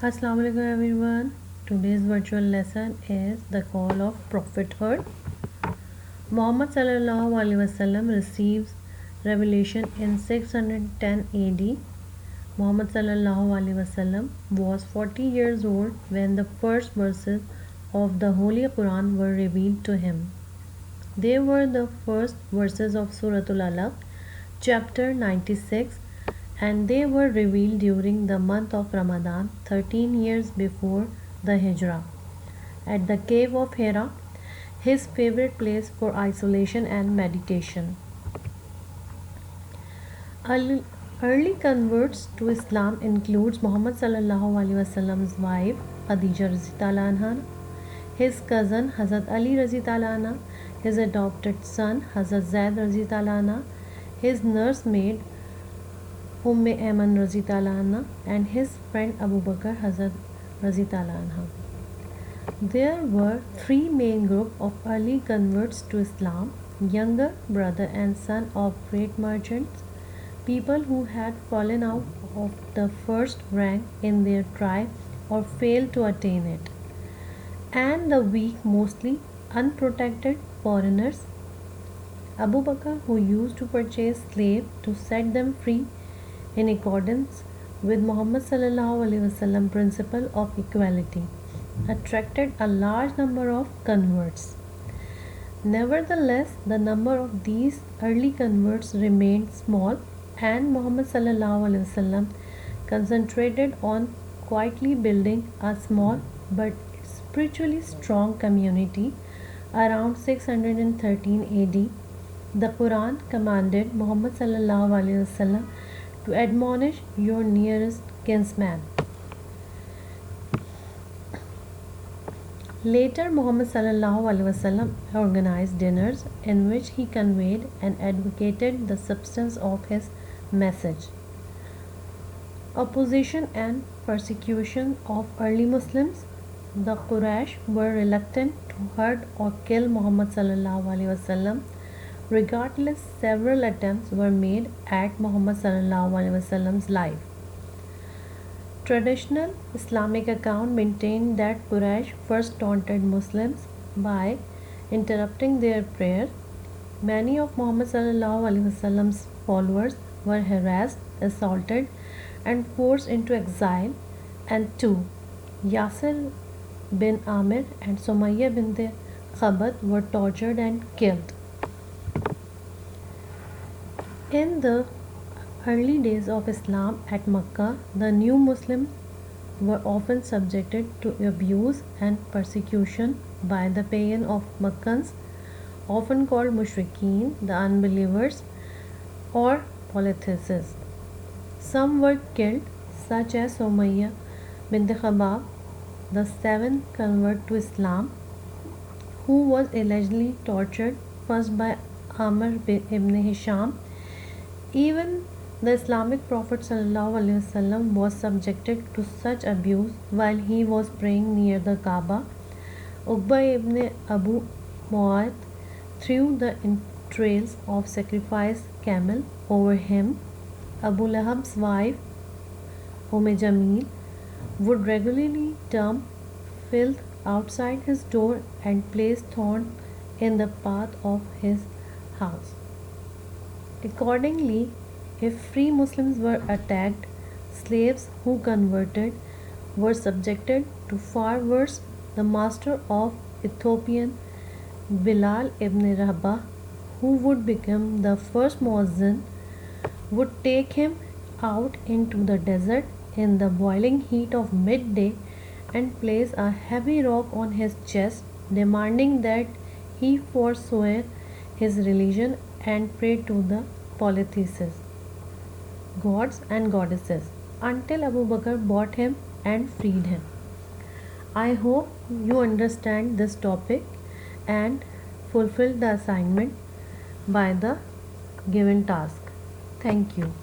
Assalamu alaikum everyone. Today's virtual lesson is the call of prophethood. Muhammad sallallahu alaihi wasallam receives revelation in 610 AD. Muhammad sallallahu alaihi wasallam was 40 years old when the first verses of the Holy Quran were revealed to him. They were the first verses of Suratul Alaq, chapter 96, and they were revealed during the month of Ramadan 13 years before the Hijrah at the cave of Hira, his favorite place for isolation and meditation. Early converts to Islam includes Muhammad sallallahu alaihi wasallam's wife Khadija radhiyallahu anha, his cousin Hazrat Ali radhiyallahu anha, his adopted son Hazrat Zaid radhiyallahu anha, his nursemaid Ayman radhiyallahu anha, and his friend Abu Bakr Hazrat radhiyallahu anha. There were three main groups of early converts to Islam: younger brother and son of great merchants, people who had fallen out of the first rank in their tribe or failed to attain it, and the weak, mostly unprotected foreigners. Abu Bakr, who used to purchase slaves to set them free in accordance with Muhammad sallallahu alaihi wasallam principle of equality, attracted a large number of converts. Nevertheless, the number of these early converts remained small, and Muhammad sallallahu alaihi wasallam concentrated on quietly building a small but spiritually strong community. Around 613 AD, the Quran commanded Muhammad sallallahu alaihi wasallam to admonish your nearest kinsman. Later, Muhammad sallallahu alaihi wasallam organized dinners in which he conveyed and advocated the substance of his message. Opposition and persecution of early Muslims. The Quraysh were reluctant to hurt or kill Muhammad sallallahu alaihi wasallam. Regardless, several attempts were made at Muhammad sallallahu alaihi wasallam's life. Traditional Islamic account maintained that Quraysh first taunted Muslims by interrupting their prayer. Many of Muhammad sallallahu alaihi wasallam's followers were harassed, assaulted, and forced into exile, and two, Yasir bin Amir and Sumayya bint Khabat, were tortured and killed. In the early days of Islam at Makkah, the new Muslims were often subjected to abuse and persecution by the pagan of Makkans, often called mushrikeen, the unbelievers, or polytheists. Some were killed, such as Sumayya bint Khabab, the seventh convert to Islam, who was allegedly tortured first by Amr ibn Hisham. Even the Islamic Prophet ﷺ was subjected to such abuse while he was praying near the Kaaba. Uqba ibn Abu Mu'ayth threw the entrails of sacrificed camel over him. Abu Lahab's wife Jamil would regularly dump filth outside his door and place thorns in the path of his house. Accordingly, if free Muslims were attacked, slaves who converted were subjected to far worse. The master of Ethiopian, Bilal ibn Rabah, who would become the first Muazzin, would take him out into the desert in the boiling heat of midday and place a heavy rock on his chest, demanding that he forswear his religion and pray to the polytheists, gods and goddesses, until Abu Bakr bought him and freed him. I hope you understand this topic and fulfill the assignment by the given task. Thank you.